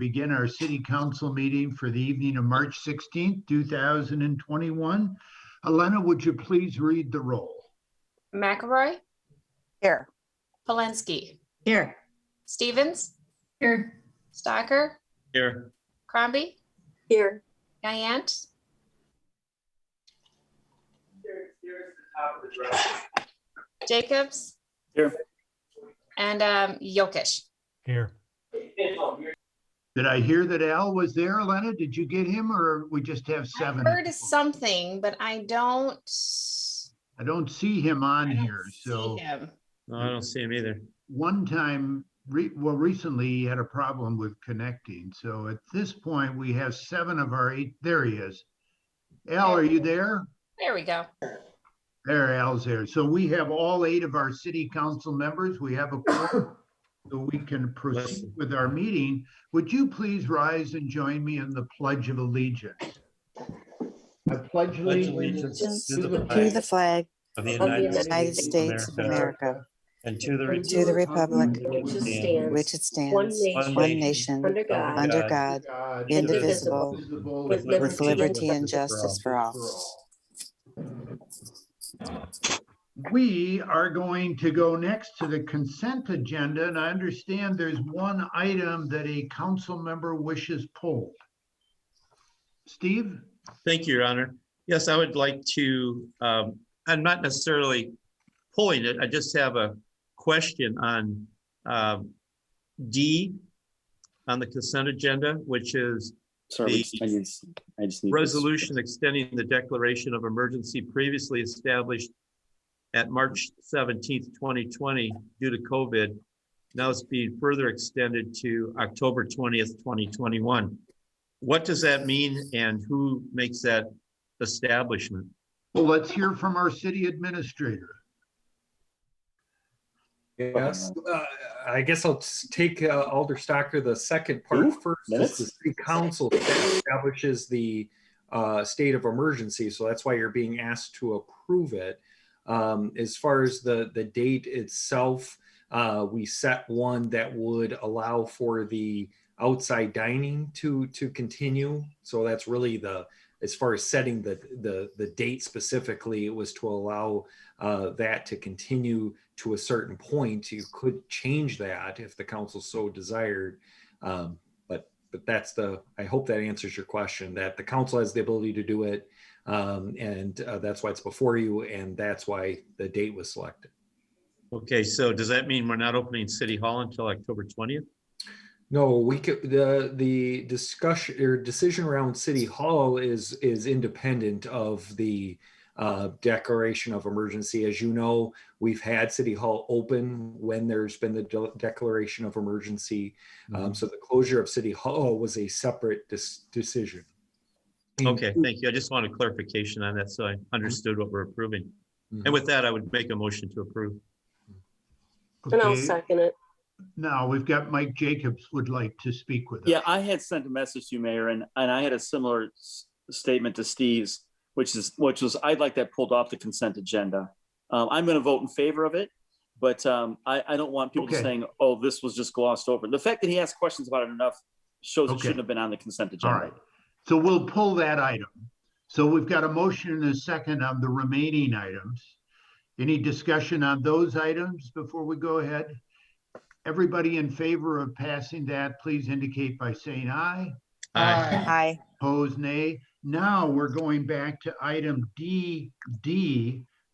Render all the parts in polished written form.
Begin our city council meeting for the evening of March 16th, 2021. Elena, would you please read the roll? McElroy? Here. Polensky? Here. Stevens? Here. Stocker? Here. Crombie? Here. Guyant? Jacobs? Here. And Yokish. Here. Did I hear that Al was there, Elena? Did you get him, or we just have seven? I heard something, but I don't see him on here. So him. No, I don't see him either. one time, recently he had a problem with connecting. So at this point, we have 7 of our 8. There he is. Al, are you there? There we go. There, Al's there. So we have all 8 of our city council members. We have a quorum, so we can proceed with our meeting. Would you please rise and join me in the Pledge of Allegiance? I pledge allegiance To the flag Of the United States of America and to the republic which which it stands, one nation, under God, indivisible, with liberty and justice for all. We are going to go next to the consent agenda, and I understand there's one item that a council member wishes pulled. Steve? Thank you, Your Honor. Yes, I would like to, I'm not necessarily pulling it. I just have a question on D on the consent agenda, which is Sorry, the I just need resolution extending the declaration of emergency previously established at March 17th, 2020 due to COVID. Now it's being further extended to October 20th, 2021. What does that mean, and who makes that establishment? Well, let's hear from our city administrator. Yes, I guess I'll take Alder Stocker, the second part first. It's the city council that establishes the state of emergency, so that's why you're being asked to approve it. As far as the date itself, we set one that would allow for the outside dining to continue. So that's really as far as setting the date specifically, it was to allow that to continue to a certain point. You could change that if the council so desired. But that's I hope that answers your question, that the council has the ability to do it. And that's why it's before you, and that's why the date was selected. Okay, so does that mean we're not opening City Hall until October 20th? No, we could, the discussion or decision around City Hall is independent of the declaration of emergency. As you know, we've had City Hall open when there's been the declaration of emergency. So the closure of City Hall was a separate decision. Okay, thank you. I just wanted clarification on that, so I understood what we're approving. And with that, I would make a motion to approve. Okay. And I'll second it. Now we've got Mike Jacobs would like to speak with us. Yeah, I had sent a message to you, Mayor, and I had a similar statement to Steve's, which was I'd like that pulled off the consent agenda. I'm going to vote in favor of it, but I don't want people saying, "Oh, this was just glossed over." The fact that he asked questions about it enough shows it shouldn't have been on the consent agenda. All right, so we'll pull that item. So we've got a motion and a second on the remaining items. Any discussion on those items before we go ahead? Everybody in favor of passing that, please indicate by saying aye. Aye. Aye. Opposed, nay. Now we're going back to item D,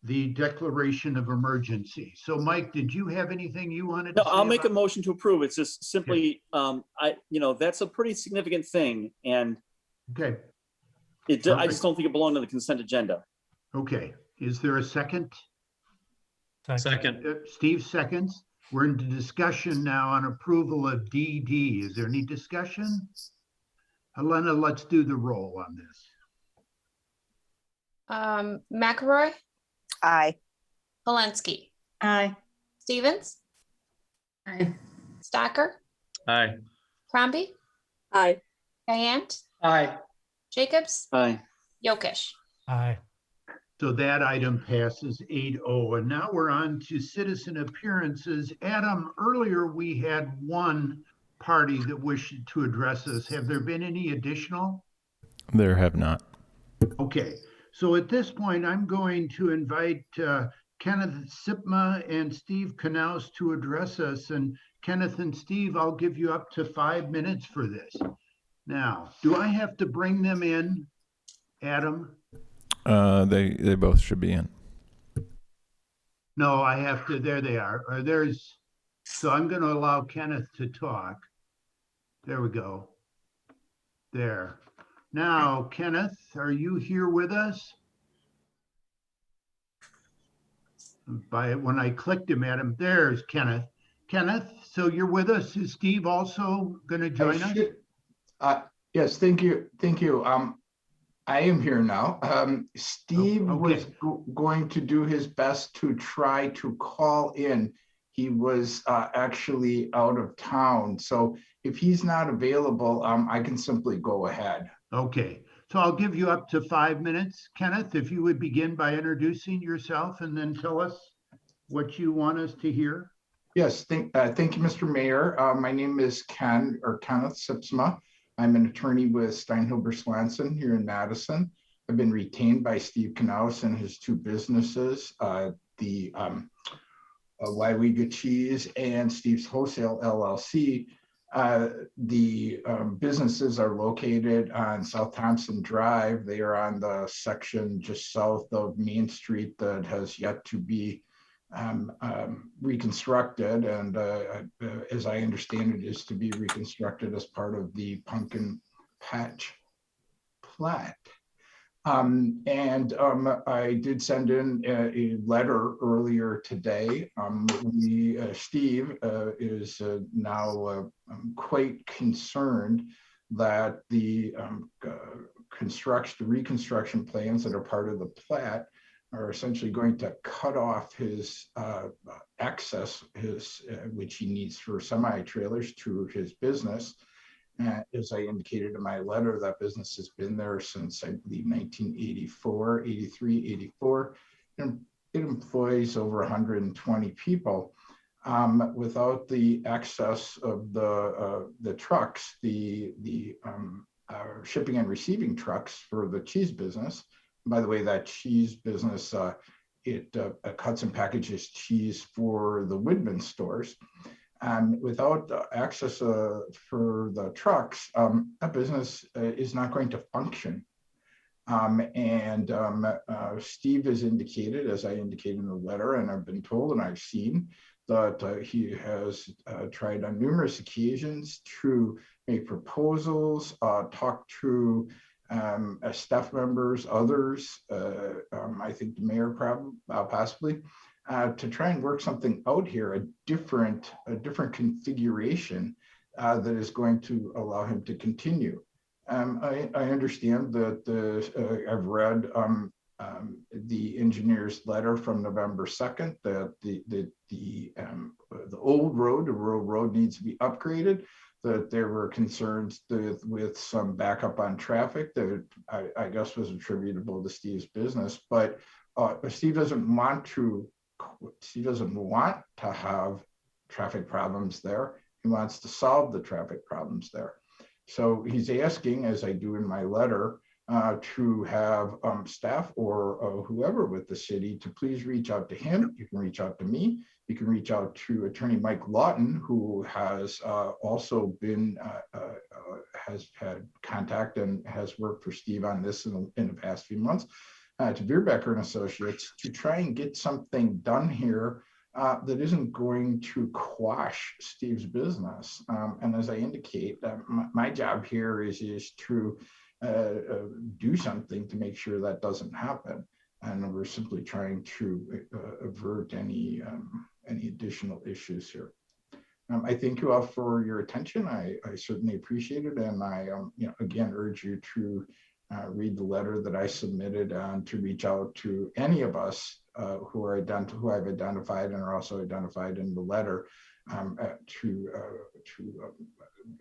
the declaration of emergency. So Mike, did you have anything you wanted to say? No, I'll make a motion to approve. It's just simply, that's a pretty significant thing, and okay. I just don't think it belonged on the consent agenda. Okay, is there a second? Second. Steve seconds. We're into discussion now on approval of DD. Is there any discussion? Helena, let's do the roll on this. McElroy? Aye. Polensky? Aye. Stevens? Aye. Stocker? Aye. Crombie? Aye. Guyant? Aye. Jacobs? Aye. Yokish? Aye. So that item passes 8-0. And now we're on to citizen appearances. Adam, earlier we had one party that wished to address us. Have there been any additional? There have not. Okay, so at this point, I'm going to invite Kenneth Sipma and Steve Knaus to address us. And Kenneth and Steve, I'll give you up to 5 minutes for this. Now, do I have to bring them in, Adam? They both should be in. No, I have to, there they are. So I'm going to allow Kenneth to talk. There we go. There. Now, Kenneth, are you here with us? When I clicked him at him, there's Kenneth. Kenneth, so you're with us. Is Steve also going to join us? Yes, thank you. Thank you. I am here now. Steve was going to do his best to try to call in. He was actually out of town. So if he's not available, I can simply go ahead. Okay, so I'll give you up to 5 minutes. Kenneth, if you would begin by introducing yourself and then tell us what you want us to hear. Yes, thank you, Mr. Mayor. My name is Kenneth Sipsma. I'm an attorney with Steinhuber Swanson here in Madison. I've been retained by Steve Knaus and his two businesses, the Wyega Cheese and Steve's Wholesale LLC. The businesses are located on South Thompson Drive. They are on the section just south of Main Street that has yet to be reconstructed, and as I understand it, is to be reconstructed as part of the Pumpkin Patch plat. I did send in a letter earlier today. Steve is now quite concerned that the reconstruction plans that are part of the plat are essentially going to cut off his access, which he needs for semi-trailers to his business. As I indicated in my letter, that business has been there since, I believe, 1984, 83, 84. And it employs over 120 people. Without the access of the trucks, the shipping and receiving trucks for the cheese business. By the way, that cheese business, it cuts and packages cheese for the Widman stores. Without access for the trucks, that business is not going to function. Steve has indicated, as I indicated in the letter, and I've been told and I've seen, that he has tried on numerous occasions to make proposals, talk to staff members, others, I think the mayor possibly, to try and work something out here, a different configuration that is going to allow him to continue. I understand that I've read the engineer's letter from November 2nd that the old road, the rural road, needs to be upgraded, that there were concerns with some backup on traffic that I guess was attributable to Steve's business. But Steve doesn't want to have traffic problems there. He wants to solve the traffic problems there. So he's asking, as I do in my letter, to have staff or whoever with the city to please reach out to him. You can reach out to me. You can reach out to Attorney Mike Lawton, who has also been, has had contact and has worked for Steve on this in the past few months, to Bierbecker and Associates, to try and get something done here that isn't going to quash Steve's business. And as I indicate, my job here is to do something to make sure that doesn't happen. And we're simply trying to avert any additional issues here. I thank you all for your attention. I certainly appreciate it. And I again urge you to read the letter that I submitted to reach out to any of us who I've identified and are also identified in the letter to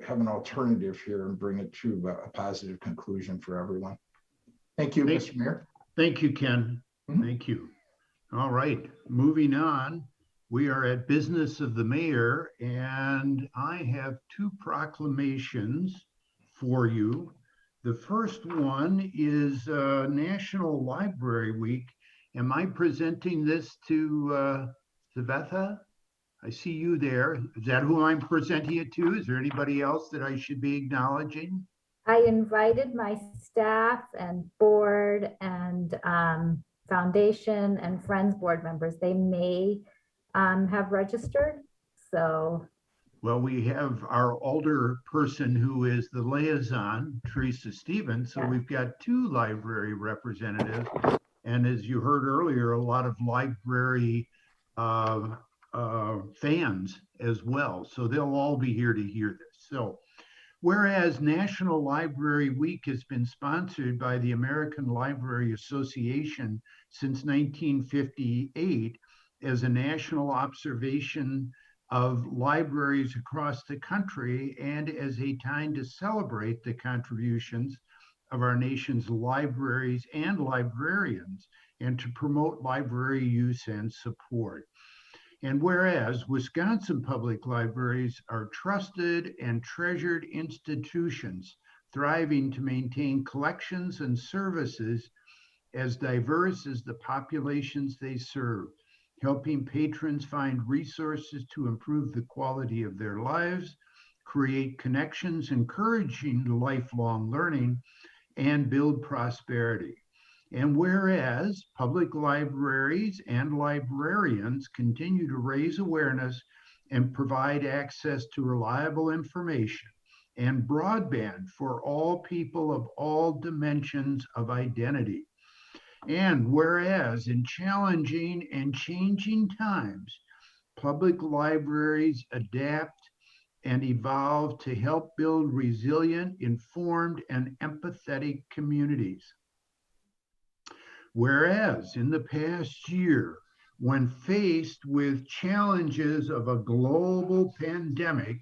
have an alternative here and bring it to a positive conclusion for everyone. Thank you, Mr. Mayor. Thank you, Ken. Thank you. All right, moving on. We are at business of the mayor, and I have two proclamations for you. The first one is National Library Week. Am I presenting this to Savetha? I see you there. Is that who I'm presenting it to? Is there anybody else that I should be acknowledging? I invited my staff and board and foundation and friends board members. They may have registered, so. Well, we have our older person who is the liaison, Teresa Stevens. So we've got two library representatives. And as you heard earlier, a lot of library fans as well. So they'll all be here to hear this. So whereas National Library Week has been sponsored by the American Library Association since 1958 as a national observation of libraries across the country and as a time to celebrate the contributions of our nation's libraries and librarians and to promote library use and support. And whereas Wisconsin public libraries are trusted and treasured institutions thriving to maintain collections and services as diverse as the populations they serve, helping patrons find resources to improve the quality of their lives, create connections, encouraging lifelong learning, and build prosperity. And whereas public libraries and librarians continue to raise awareness and provide access to reliable information and broadband for all people of all dimensions of identity. And whereas in challenging and changing times, public libraries adapt and evolve to help build resilient, informed, and empathetic communities. Whereas in the past year, when faced with challenges of a global pandemic,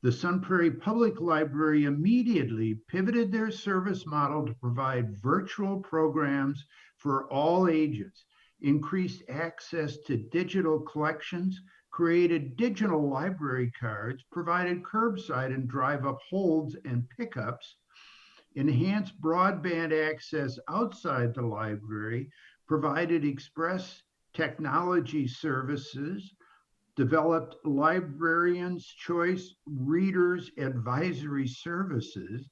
the Sun Prairie Public Library immediately pivoted their service model to provide virtual programs for all ages, increased access to digital collections, created digital library cards, provided curbside and drive-up holds and pickups, enhanced broadband access outside the library, provided express technology services, developed librarians' choice readers advisory services,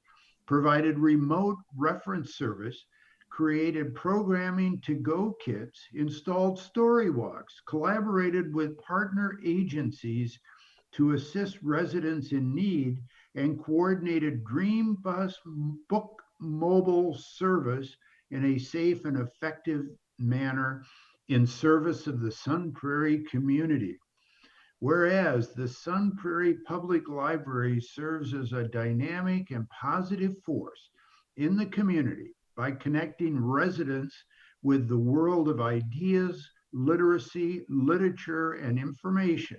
provided remote reference service, created programming to-go kits, installed story walks, collaborated with partner agencies to assist residents in need, and coordinated Dream Bus book mobile service in a safe and effective manner in service of the Sun Prairie community. Whereas the Sun Prairie Public Library serves as a dynamic and positive force in the community by connecting residents with the world of ideas, literacy, literature, and information,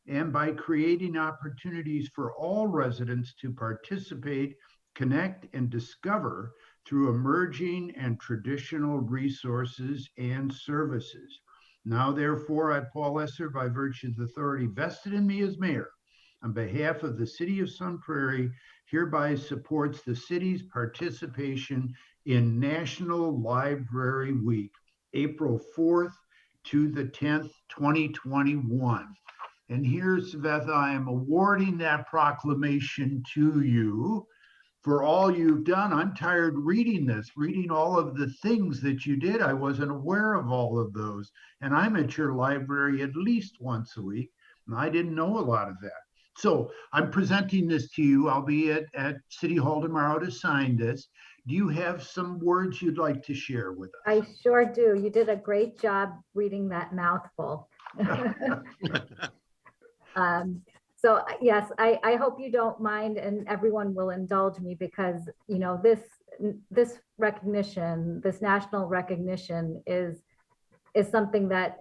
and by creating opportunities for all residents to participate, connect, and discover through emerging and traditional resources and services. Now, therefore, I, Paul Esser, by virtue of the authority vested in me as mayor, on behalf of the city of Sun Prairie, hereby supports the city's participation in National Library Week, April 4th to the 10th, 2021. And here, Savetha, I am awarding that proclamation to you for all you've done. I'm tired reading this, reading all of the things that you did. I wasn't aware of all of those. And I'm at your library at least once a week, and I didn't know a lot of that. So I'm presenting this to you. I'll be at City Hall tomorrow to sign this. Do you have some words you'd like to share with us? I sure do. You did a great job reading that mouthful. So yes, I hope you don't mind and everyone will indulge me because, you know, this recognition, this national recognition is something that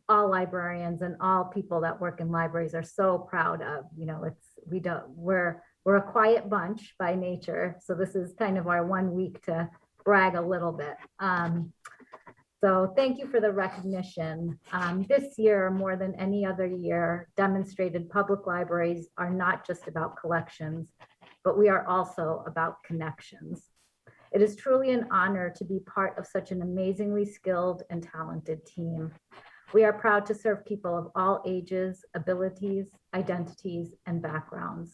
all librarians and all people that work in libraries are so proud of. You know, we're a quiet bunch by nature. So this is kind of our 1 week to brag a little bit. So thank you for the recognition. This year, more than any other year, demonstrated public libraries are not just about collections, but we are also about connections. It is truly an honor to be part of such an amazingly skilled and talented team. We are proud to serve people of all ages, abilities, identities, and backgrounds.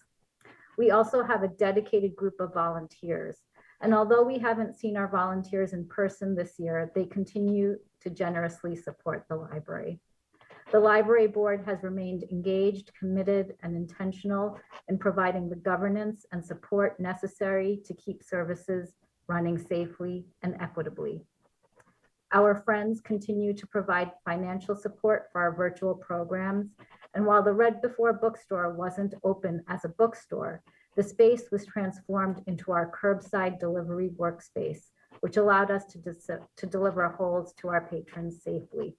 We also have a dedicated group of volunteers. And although we haven't seen our volunteers in person this year, they continue to generously support the library. The library board has remained engaged, committed, and intentional in providing the governance and support necessary to keep services running safely and equitably. Our friends continue to provide financial support for our virtual programs. And while the Read Before bookstore wasn't open as a bookstore, the space was transformed into our curbside delivery workspace, which allowed us to deliver holds to our patrons safely.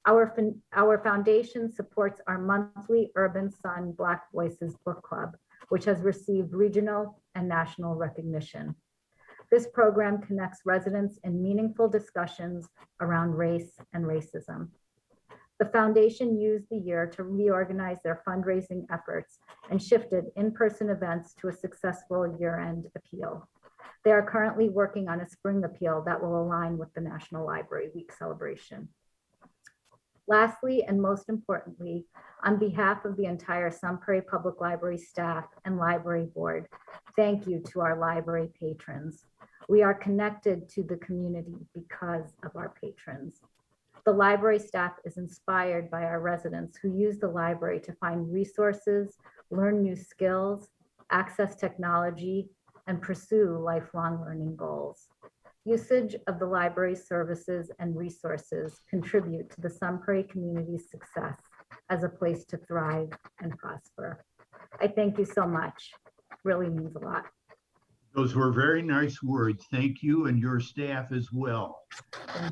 Our foundation supports our monthly Urban Sun Black Voices Book Club, which has received regional and national recognition. This program connects residents in meaningful discussions around race and racism. The foundation used the year to reorganize their fundraising efforts and shifted in-person events to a successful year-end appeal. They are currently working on a spring appeal that will align with the National Library Week celebration. Lastly, and most importantly, on behalf of the entire Sun Prairie Public Library staff and library board, thank you to our library patrons. We are connected to the community because of our patrons. The library staff is inspired by our residents who use the library to find resources, learn new skills, access technology, and pursue lifelong learning goals. Usage of the library's services and resources contribute to the Sun Prairie community's success as a place to thrive and prosper. I thank you so much. Really means a lot. Those were very nice words. Thank you and your staff as well.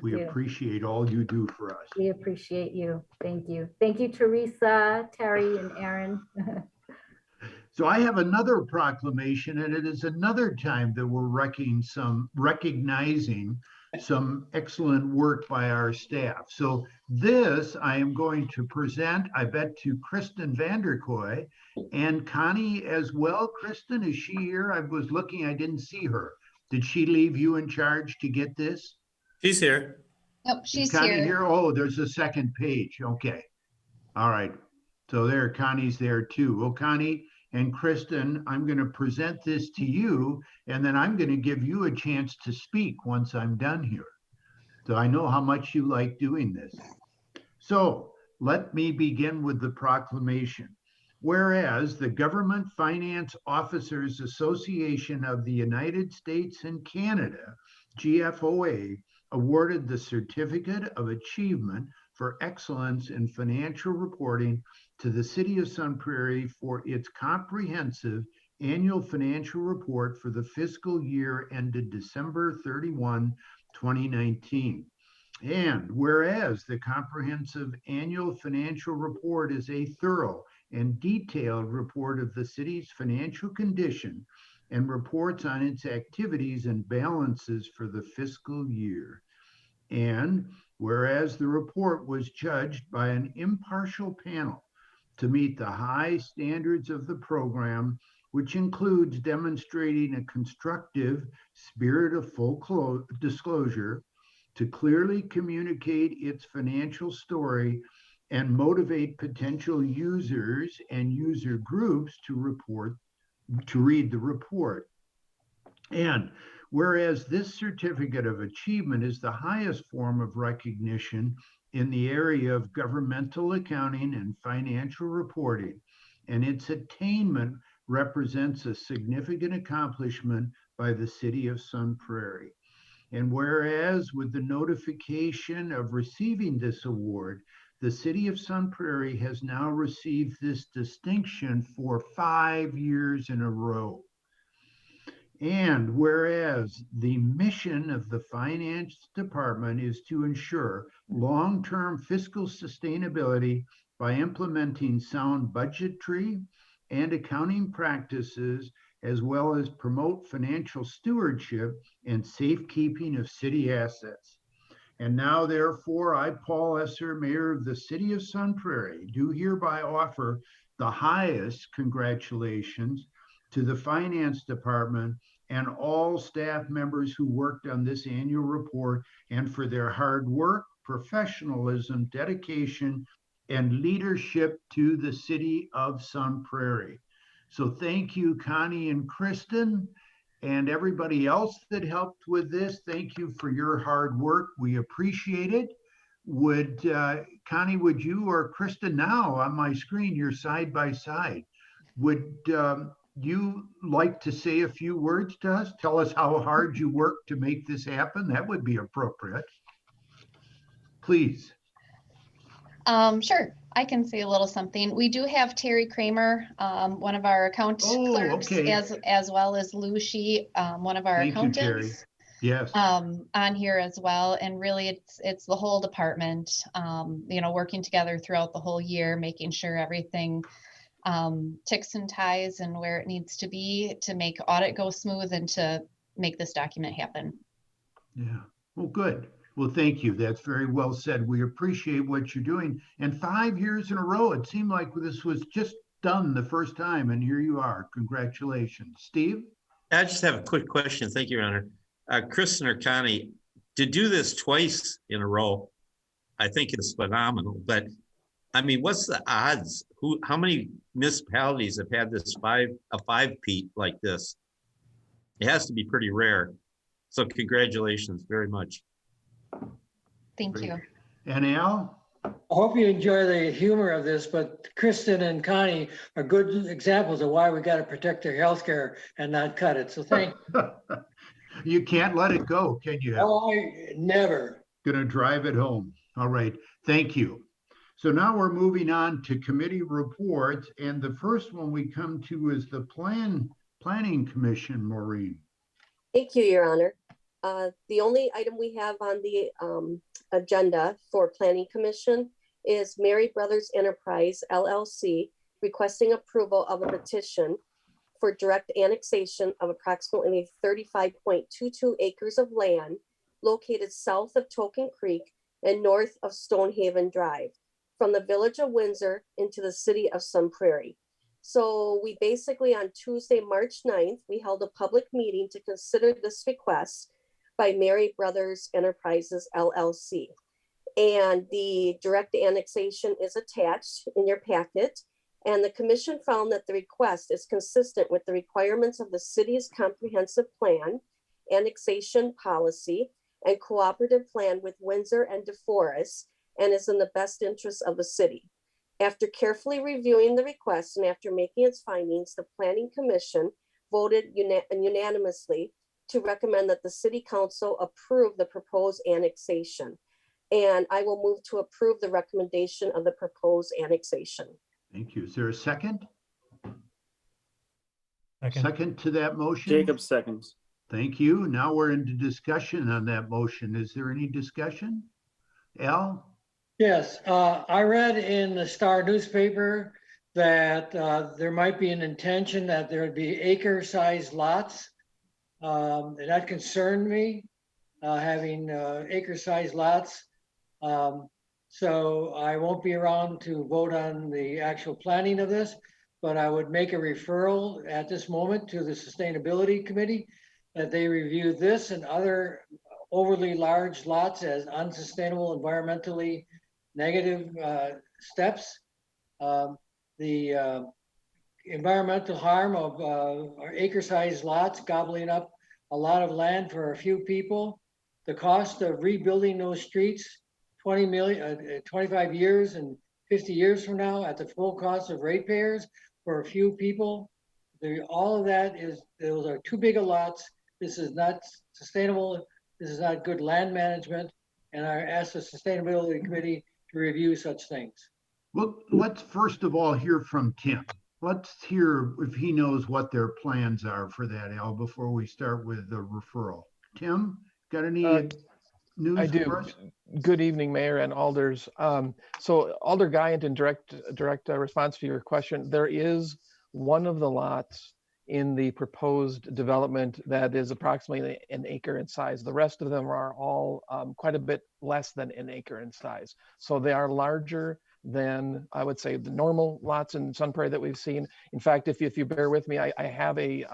We appreciate all you do for us. We appreciate you. Thank you. Thank you, Teresa, Terry, and Aaron. So I have another proclamation, and it is another time that we're recognizing some excellent work by our staff. So this I am going to present, I bet, to Kristen Vanderkoy and Connie as well. Kristen, is she here? I was looking, I didn't see her. Did she leave you in charge to get this? She's here. Nope, she's Connie here. Oh, there's a second page. Okay. All right. So there, Connie's there too. Well, Connie and Kristen, I'm going to present this to you, and then I'm going to give you a chance to speak once I'm done here. So I know how much you like doing this. So let me begin with the proclamation. Whereas the Government Finance Officers Association of the United States and Canada, GFOA, awarded the Certificate of Achievement for Excellence in Financial Reporting to the City of Sun Prairie for its comprehensive annual financial report for the fiscal year ended December 31, 2019. And whereas the comprehensive annual financial report is a thorough and detailed report of the city's financial condition and reports on its activities and balances for the fiscal year. And whereas the report was judged by an impartial panel to meet the high standards of the program, which includes demonstrating a constructive spirit of full disclosure, to clearly communicate its financial story and motivate potential users and user groups to read the report. And whereas this certificate of achievement is the highest form of recognition in the area of governmental accounting and financial reporting, and its attainment represents a significant accomplishment by the City of Sun Prairie. And whereas with the notification of receiving this award, the City of Sun Prairie has now received this distinction for 5 years in a row. And whereas the mission of the Finance Department is to ensure long-term fiscal sustainability by implementing sound budgetary and accounting practices, as well as promote financial stewardship and safekeeping of city assets. And now therefore, I, Paul Esser, Mayor of the City of Sun Prairie, do hereby offer the highest congratulations to the Finance Department and all staff members who worked on this annual report and for their hard work, professionalism, dedication, and leadership to the City of Sun Prairie. So thank you, Connie and Kristen, and everybody else that helped with this. Thank you for your hard work. We appreciate it. Would Connie, would you, or Kristen, now on my screen, you're side by side, would you like to say a few words to us? Tell us how hard you worked to make this happen. That would be appropriate. Please. Sure, I can say a little something. We do have Terry Kramer, one of our account clerks, okay. as well as Lucy, one of our Thank you, Terry. accountants. Yes. On here as well. And really it's the whole department, you know, working together throughout the whole year, making sure everything ticks and ties and where it needs to be to make audit go smooth and to make this document happen. Yeah, well, good. Well, thank you. That's very well said. We appreciate what you're doing. And 5 years in a row, it seemed like this was just done the first time, and here you are. Congratulations. Steve? I just have a quick question. Thank you, Your Honor. Kristen or Connie, to do this twice in a row, I think is phenomenal. But I mean, what's the odds? How many municipalities have had this a five-peat like this? It has to be pretty rare. So congratulations very much. Thank Great. you. And Al? I hope you enjoy the humor of this, but Kristen and Connie are good examples of why we got to protect their health care and not cut it. So thank you. You can't let it go, can you? Oh, never. Gonna drive it home. All right, thank you. So now we're moving on to committee reports, and the first one we come to is the Planning Commission, Maureen. Thank you, Your Honor. The only item we have on the agenda for Planning Commission is Mary Brothers Enterprise, LLC, requesting approval of a petition for direct annexation of approximately 35.22 acres of land located south of Token Creek and north of Stonehaven Drive from the village of Windsor into the city of Sun Prairie. So we basically on Tuesday, March 9th, we held a public meeting to consider this request by Mary Brothers Enterprises, LLC. And the direct annexation is attached in your packet. And the commission found that the request is consistent with the requirements of the city's comprehensive plan, annexation policy, and cooperative plan with Windsor and DeForest, and is in the best interest of the city. After carefully reviewing the request and after making its findings, the Planning Commission voted unanimously to recommend that the City Council approve the proposed annexation. And I will move to approve the recommendation of the proposed annexation. Thank you. Is there a second? Second. Second to that motion? Jacob seconds. Thank you. Now we're into discussion on that motion. Is there any discussion? Al? Yes, I read in the Star newspaper that there might be an intention that there would be acre-sized lots. And that concerned me, having acre-sized lots. So I won't be around to vote on the actual planning of this, but I would make a referral at this moment to the Sustainability Committee that they review this and other overly large lots as unsustainable, environmentally negative steps. The environmental harm of acre-sized lots gobbling up a lot of land for a few people. The cost of rebuilding those streets 25 years and 50 years from now at the full cost of ratepayers for a few people. All of that those are too big of lots. This is not sustainable. This is not good land management. And I ask the Sustainability Committee to review such things. Well, let's first of all hear from Tim. Let's hear if he knows what their plans are for that, Al, before we start with the referral. Tim, got any news I do. for us? Good evening, Mayor and Alders. So Alder Guy, in direct response to your question, there is one of the lots in the proposed development that is approximately an acre in size. The rest of them are all quite a bit less than an acre in size. So they are larger than, I would say, the normal lots in Sun Prairie that we've seen. In fact, if you bear with me, I have a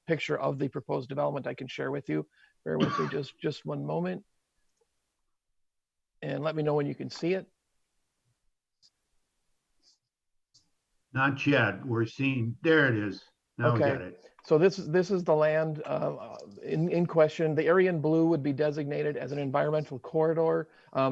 picture of the proposed development I can share with you. Bear with me just one moment. And let me know when you can see it. Not yet. We're seeing, there it is. Now we got it. So this is the land in question. The area in blue would be designated as an environmental corridor.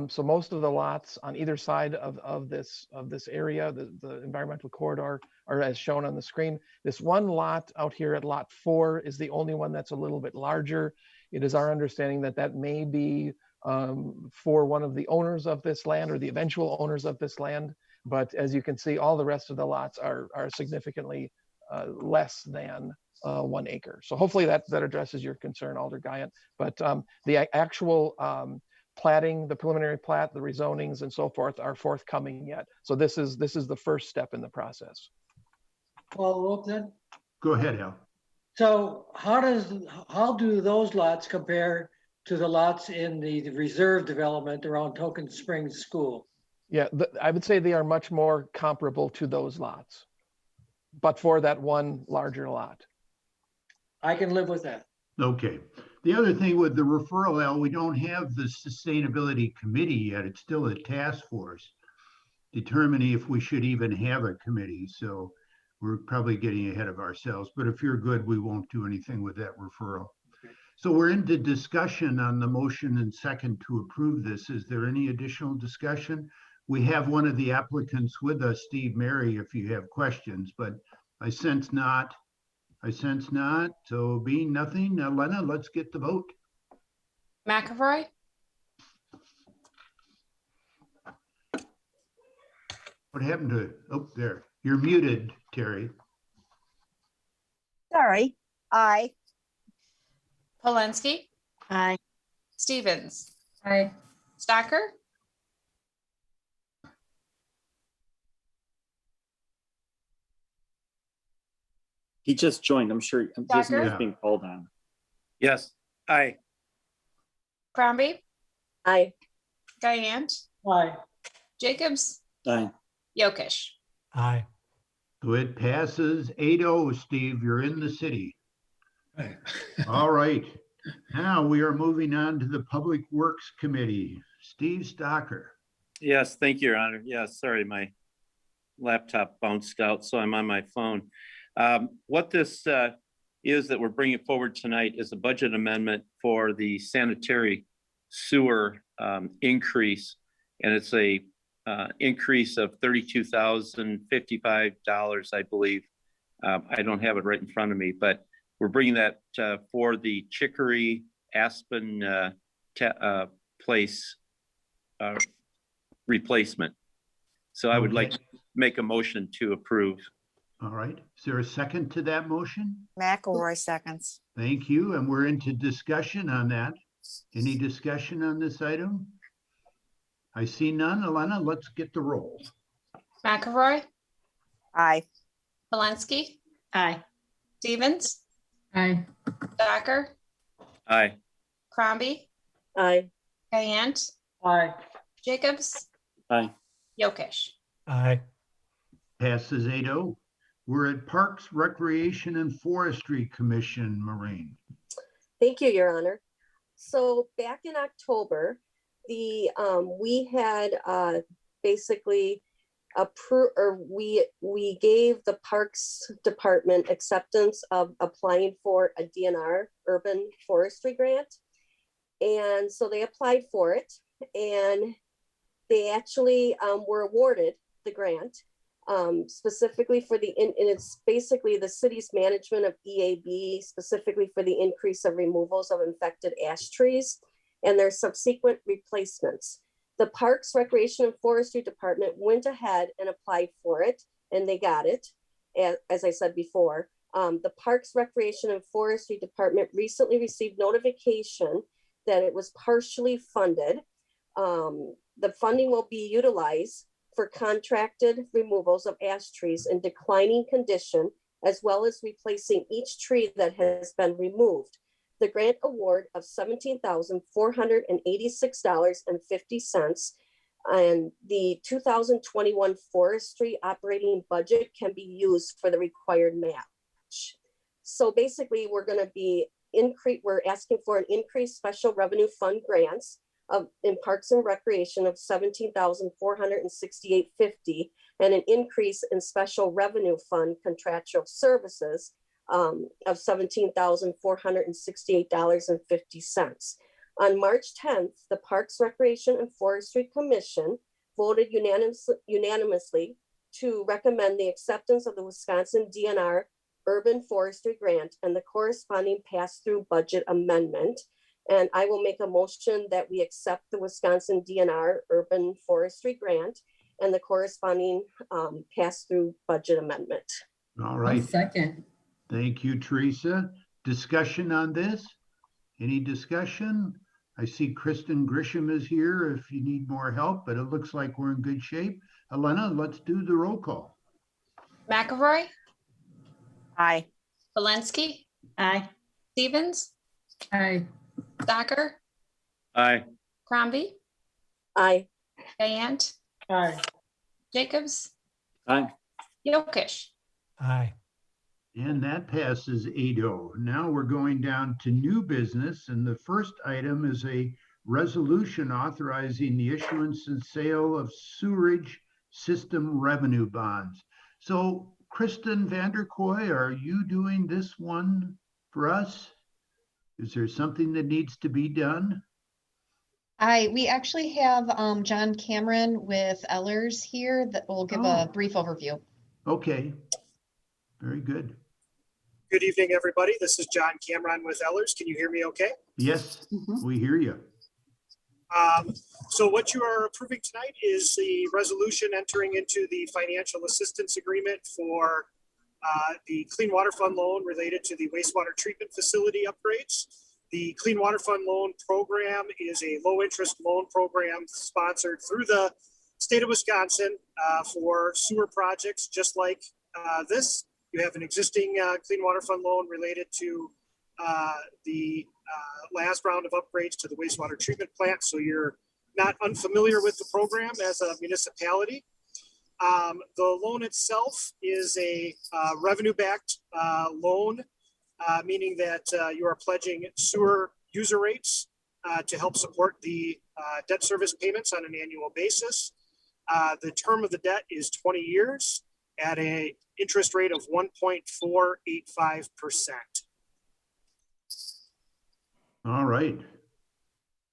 So most of the lots on either side of this area, the environmental corridor, are as shown on the screen. This one lot out here at lot 4 is the only one that's a little bit larger. It is our understanding that that may be for one of the owners of this land or the eventual owners of this land. But as you can see, all the rest of the lots are significantly less than 1 acre. So hopefully that addresses your concern, Alder Guyant. But the actual platting, the preliminary plat, the rezonings and so forth are forthcoming yet. So this is the first step in the process. Follow up then? Go ahead, Al. So how do those lots compare to the lots in the reserve development around Token Springs School? Yeah, I would say they are much more comparable to those lots, but for that one larger lot. I can live with that. Okay. The other thing with the referral, Al, we don't have the sustainability committee yet. It's still a task force determining if we should even have a committee. So we're probably getting ahead of ourselves, but if you're good, we won't do anything with that referral. So we're into discussion on the motion and second to approve this. Is there any additional discussion? We have one of the applicants with us, Steve Mary, if you have questions, but I sense not. So being nothing, Lena, let's get the vote. McElroy, What happened to, oh, there. You're muted, Terry. Sorry. Aye. Polensky, Aye. Stevens, Aye. Stocker, He just joined. I'm sure he doesn't know he's Tucker? being called on. Yes. Aye. Crombie, Aye. Guyant, Aye. Jacobs, Aye. Yokish. Aye. So it passes 8-0, Steve, you're in the city. All right. Now we are moving on to the Public Works Committee. Steve Stocker. Yes, thank you, Your Honor. Yeah, sorry, my laptop bounced out, so I'm on my phone. What this is that we're bringing forward tonight is a budget amendment for the sanitary sewer increase, and it's a increase of $32,055, I believe. I don't have it right in front of me, but we're bringing that for the Chicory Aspen Place replacement. So I would like to make a motion to approve. All right. Is there a second to that motion? McElroy seconds. Thank you. And we're into discussion on that. Any discussion on this item? I see none. Elena, let's get the roll. McElroy, Aye. Polensky, Aye. Stevens, Aye. Stocker, Aye. Crombie, Aye. Guyant, Aye. Jacobs, Aye. Yokish. Aye. Passes 8-0. We're at Parks, Recreation, and Forestry Commission, Maureen. Thank you, Your Honor. So back in October, we had basically we gave the Parks Department acceptance of applying for a DNR urban forestry grant. And so they applied for it and they actually were awarded the grant. Specifically for and it's basically the city's management of EAB, specifically for the increase of removals of infected ash trees and their subsequent replacements. The Parks, Recreation, and Forestry Department went ahead and applied for it, and they got it, as I said before. The Parks, Recreation, and Forestry Department recently received notification that it was partially funded. The funding will be utilized for contracted removals of ash trees in declining condition as well as replacing each tree that has been removed. The grant award of $17,486.50 and the 2021 forestry operating budget can be used for the required match. So basically, we're going to be we're asking for an increased special revenue fund grants in Parks and Recreation of $17,468.50 and an increase in special revenue fund contractual services of $17,468.50. On March 10th, the Parks, Recreation, and Forestry Commission voted unanimously to recommend the acceptance of the Wisconsin DNR Urban Forestry Grant and the corresponding pass-through budget amendment. And I will make a motion that we accept the Wisconsin DNR Urban Forestry Grant and the corresponding pass-through budget amendment. All right. Second. Thank you, Teresa. Discussion on this? Any discussion? I see Kristen Grisham is here if you need more help, but it looks like we're in good shape. Elena, let's do the roll call. McElroy, Aye. Valensky, Aye. Stevens, Aye. Stocker, Aye. Crombie, Aye. Diane, Aye. Jacobs, Aye. Yokish. Aye. And that passes 8-0. Now we're going down to new business. And the first item is a resolution authorizing the issuance and sale of sewerage system revenue bonds. So Kristen Vanderkoy, are you doing this one for us? Is there something that needs to be done? We actually have John Cameron with Ellers here that will give a brief overview. Okay, very good. Good evening, everybody. This is John Cameron with Ellers. Can you hear me okay? Yes, we hear you. So what you are approving tonight is the resolution entering into the financial assistance agreement for the Clean Water Fund loan related to the wastewater treatment facility upgrades. The Clean Water Fund loan program is a low interest loan program sponsored through the state of Wisconsin for sewer projects just like this. You have an existing Clean Water Fund loan related to the last round of upgrades to the wastewater treatment plant. So you're not unfamiliar with the program as a municipality. The loan itself is a revenue-backed loan, meaning that you are pledging sewer user rates to help support the debt service payments on an annual basis. The term of the debt is 20 years at an interest rate of 1.485%. All right.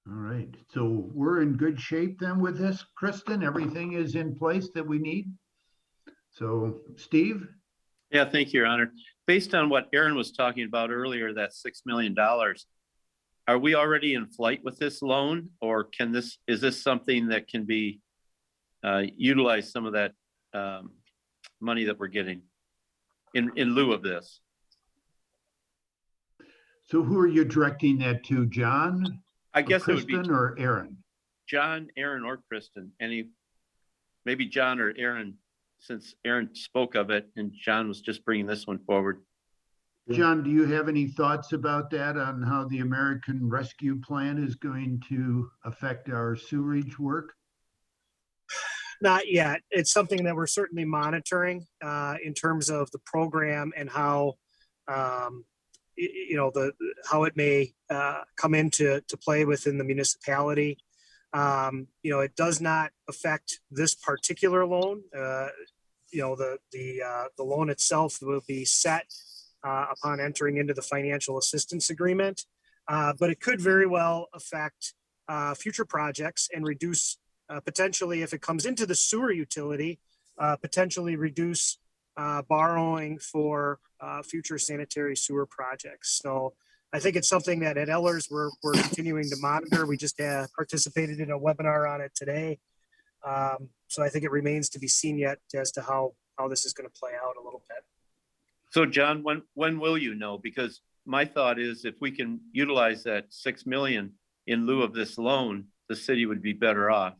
All right. So we're in good shape then with this, Kristen? Everything is in place that we need? So Steve? Yeah, thank you, Your Honor. Based on what Aaron was talking about earlier, that $6 million, are we already in flight with this loan, or is this something that can be utilize some of that money that we're getting in lieu of this? So who are you directing that to, John? I guess it would be Kristen or Aaron? John, Aaron, or Kristen. Maybe John or Aaron, since Aaron spoke of it and John was just bringing this one forward. John, do you have any thoughts about that on how the American Rescue Plan is going to affect our sewerage work? Not yet. It's something that we're certainly monitoring in terms of the program and how, how it may come into play within the municipality. It does not affect this particular loan. The loan itself will be set upon entering into the financial assistance agreement, but it could very well affect future projects and reduce potentially, if it comes into the sewer utility, potentially reduce borrowing for future sanitary sewer projects. So I think it's something that at Ellers we're continuing to monitor. We just participated in a webinar on it today. So I think it remains to be seen yet as to how this is going to play out a little bit. So John, when will you know? Because my thought is if we can utilize that $6 million in lieu of this loan, the city would be better off.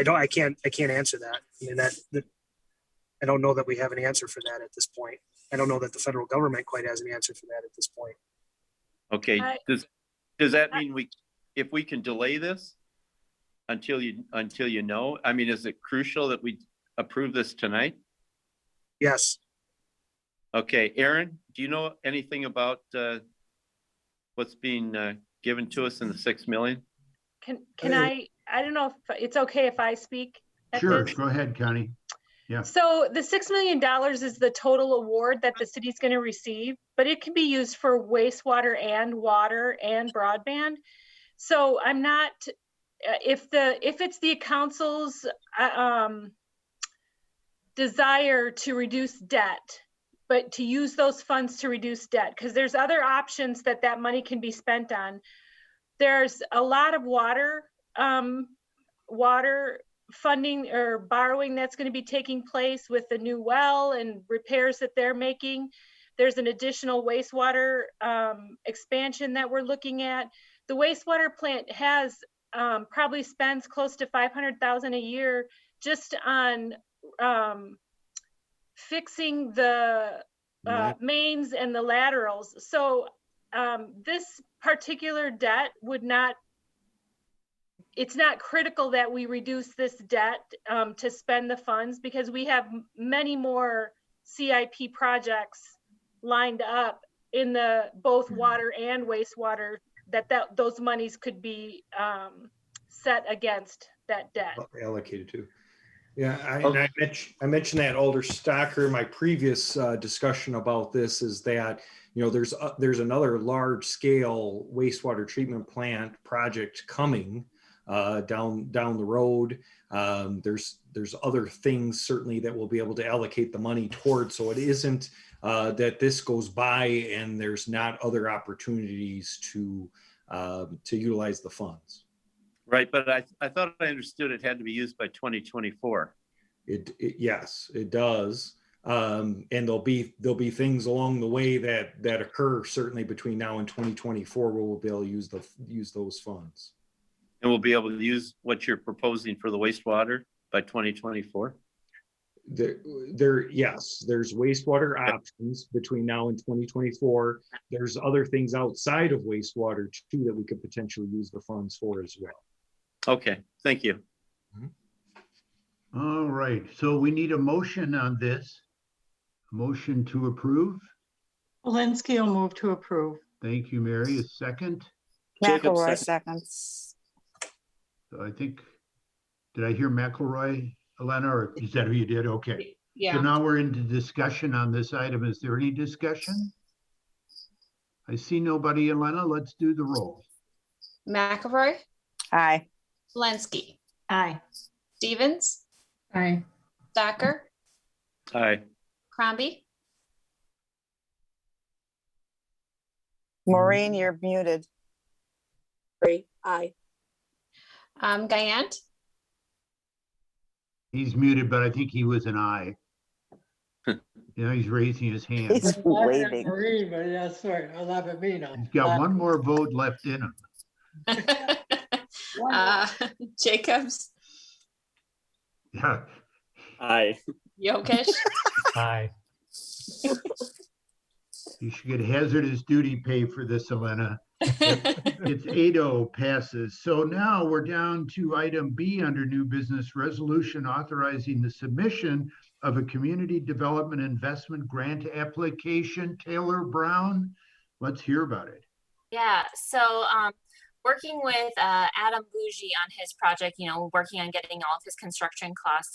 I can't answer that. I mean, that I don't know that we have an answer for that at this point. I don't know that the federal government quite has an answer for that at this point. Okay, does that mean if we can delay this until you know? I mean, is it crucial that we approve this tonight? Yes. Okay, Aaron, do you know anything about what's being given to us in the 6 million? Can I don't know if it's okay if I speak at Sure, this? go ahead, Connie. Yeah. So the $6 million is the total award that the city's going to receive, but it can be used for wastewater and water and broadband. So I'm not, if it's the council's desire to reduce debt, but to use those funds to reduce debt, because there's other options that money can be spent on. There's a lot of water funding or borrowing that's going to be taking place with the new well and repairs that they're making. There's an additional wastewater expansion that we're looking at. The wastewater plant has probably spends close to $500,000 a year just on fixing the mains and the laterals. So this particular debt would not, it's not critical that we reduce this debt to spend the funds, because we have many more CIP projects lined up in the both water and wastewater that those monies could be set against that debt. Allocated to. Yeah, I mentioned that, Alder Stocker, in my previous discussion about this, is that, you know, there's another large scale wastewater treatment plant project coming down the road. There's other things certainly that we'll be able to allocate the money towards. So it isn't that this goes by and there's not other opportunities to utilize the funds. Right, but I thought I understood it had to be used by 2024. Yes, it does. And there'll be things along the way that occur certainly between now and 2024 where we'll be able to use those funds. And we'll be able to use what you're proposing for the wastewater by 2024? Yes, there's wastewater options between now and 2024. There's other things outside of wastewater too that we could potentially use the funds for as well. Okay, thank you. All right, so we need a motion on this. A motion to approve. Walensky will move to approve. Thank you, Mary. A second. McElroy seconds. So I think, did I hear McElroy, Elena, or is that who you did? Okay. Yeah. So now we're into discussion on this item. Is there any discussion? I see nobody, Elena. Let's do the roll. McElroy. Aye. Walensky. Aye. Stevens. Aye. Stocker. Aye. Crombie. Maureen, you're muted. Aye. Guyant. He's muted, but I think he was an aye. You know, he's raising his hand. He's waving. Maureen, but yeah, sorry, I'll laugh at me now. He's got one more vote left in him. Jacobs. Yeah. Aye. Yokesh. Aye. You should get hazardous duty pay for this, Elena. It's 8-0 passes. So now we're down to item B under new business, resolution authorizing the submission of a community development investment grant application. Taylor Brown, let's hear about it. Yeah, so working with Adam Bougie on his project, working on getting all of his construction costs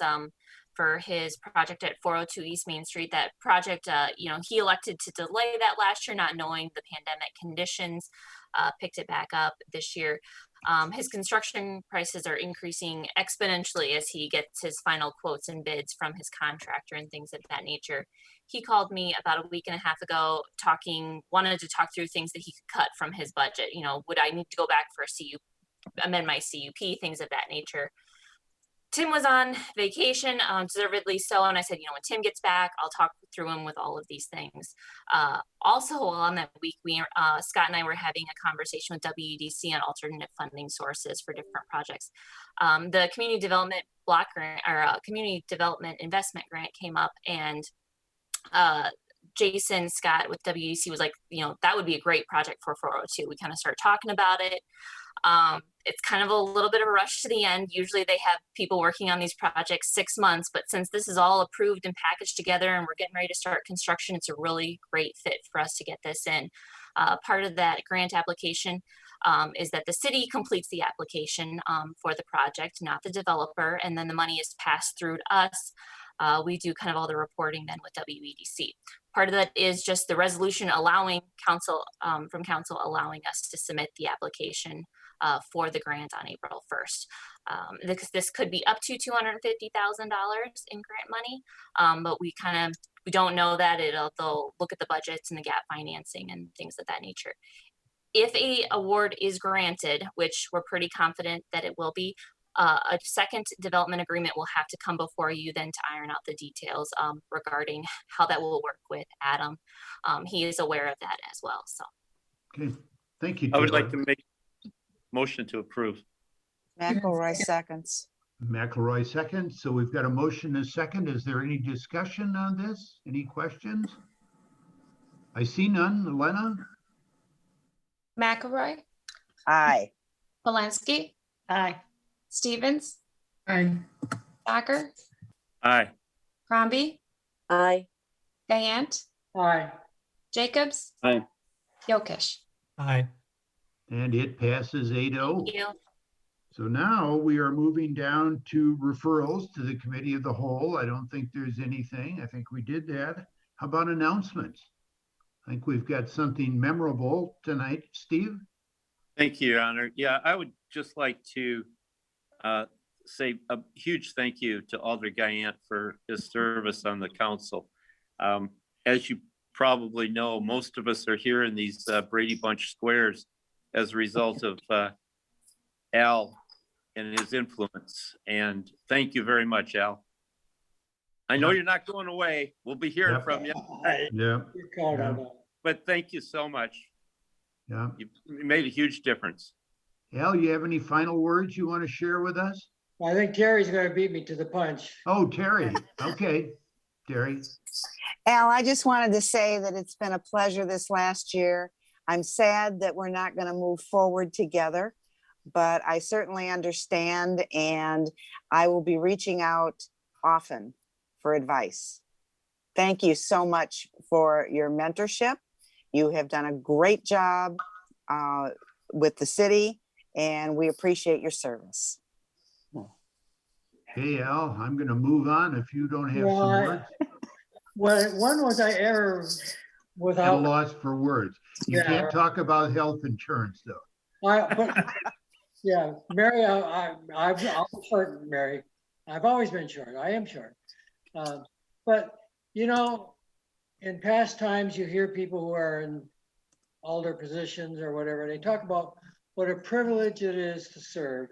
for his project at 402 East Main Street. That project, he elected to delay that last year, not knowing the pandemic conditions, picked it back up this year. His construction prices are increasing exponentially as he gets his final quotes and bids from his contractor and things of that nature. He called me about a week and a half ago wanted to talk through things that he could cut from his budget. Would I need to go back for amend my CUP, things of that nature. Tim was on vacation, deservedly so, and I said, when Tim gets back, I'll talk through him with all of these things. Also, on that week, Scott and I were having a conversation with WEDC on alternate funding sources for different projects. The community development block grant or community development investment grant came up, and Jason Scott with WEDC was like, that would be a great project for 402. We kind of started talking about it. It's kind of a little bit of a rush to the end. Usually they have people working on these projects 6 months, but since this is all approved and packaged together and we're getting ready to start construction, it's a really great fit for us to get this in. Part of that grant application is that the city completes the application for the project, not the developer, and then the money is passed through to us. We do kind of all the reporting then with WEDC. Part of that is just the resolution allowing council, from council allowing us to submit the application for the grant on April 1st. This could be up to $250,000 in grant money, but we don't know that. They'll look at the budgets and the gap financing and things of that nature. If a award is granted, which we're pretty confident that it will be, a second development agreement will have to come before you then to iron out the details regarding how that will work with Adam. He is aware of that as well. So, okay, thank you. I would Taylor. like to make a motion to approve. McElroy seconds. McElroy seconds. So we've got a motion and a second. Is there any discussion on this? Any questions? I see none. Elena? McElroy, Aye. Walensky, Aye. Stevens, Aye. Thacker, Aye. Crombie, Aye. Gayant, Aye. Jacobs, Aye. Yokish. Aye. And it passes 8-0. Thank you. So now we are moving down to referrals to the committee of the whole. I don't think there's anything. I think we did that. How about announcements? I think we've got something memorable tonight. Steve? Thank you, Your Honor. Yeah, I would just like to say a huge thank you to Alder Guyant for his service on the council. As you probably know, most of us are here in these Brady Bunch squares as a result of Al and his influence. And thank you very much, Al. I know you're not going away. We'll be hearing from you. Yeah. But thank you so much. Yeah. You made a huge difference. Al, you have any final words you want to share with us? I think Terry's going to beat me to the punch. Oh, Terry. Okay. Terry. Al, I just wanted to say that it's been a pleasure this last year. I'm sad that we're not going to move forward together, but I certainly understand, and I will be reaching out often for advice. Thank you so much for your mentorship. You have done a great job with the city, and we appreciate your service. Hey, Al, I'm going to move on if you don't have some words. Well, when was I ever At a without? loss for words. You Yeah. can't talk about health insurance, though. Yeah, Mary, I'm short, Mary. I've always been short. I am short. But, in past times, you hear people who are in alder positions or whatever, they talk about what a privilege it is to serve.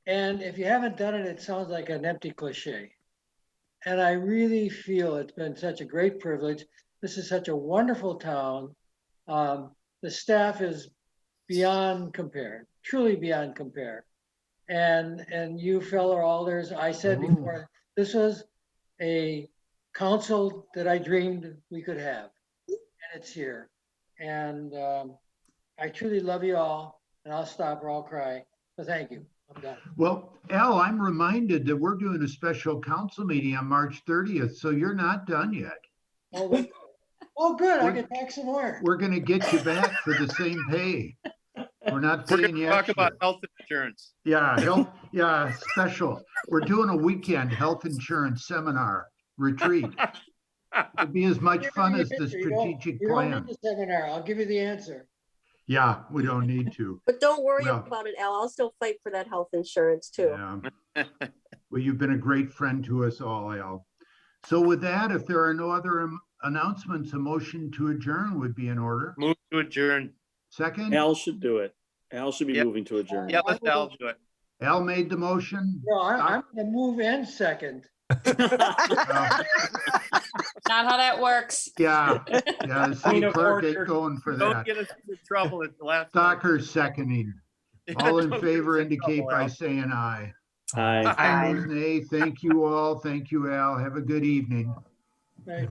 And if you haven't done it, it sounds like an empty cliche. And I really feel it's been such a great privilege. This is such a wonderful town. The staff is beyond compare, truly beyond compare. And you fellow alders, I said before, this was a council that I dreamed we could have, and it's here. And I truly love you all, and I'll stop or I'll cry. So thank you. I'm done. Well, Al, I'm reminded that we're doing a special council meeting on March 30th, so you're not done yet. Oh, good. I can talk some more. We're going to get you back for the same pay. We're not We're paying going to you talk extra. about health insurance. Yeah, special. We're doing a weekend health insurance seminar retreat. It'll be as much fun as the strategic You don't plan. need the seminar. I'll give you the answer. Yeah, we don't need to. But don't worry Well- about it, Al. I'll still fight for that health insurance too. Yeah. Well, you've been a great friend to us all, Al. So with that, if there are no other announcements, a motion to adjourn would be in order. Move to adjourn. Second? Al should do it. Al should be moving to adjourn. Yeah, let Al do it. Al made the motion. No, I'm gonna move and second. Uh, Not how that works. Yeah, yeah, the city Point of clerk ain't order. going for Don't that. get us into trouble at the last. Stocker's seconding. All in Don't get favor us in indicate trouble, by Al. saying aye. Aye. Opposed, nay. Thank you all. Thank you, Al. Have a good evening. Right.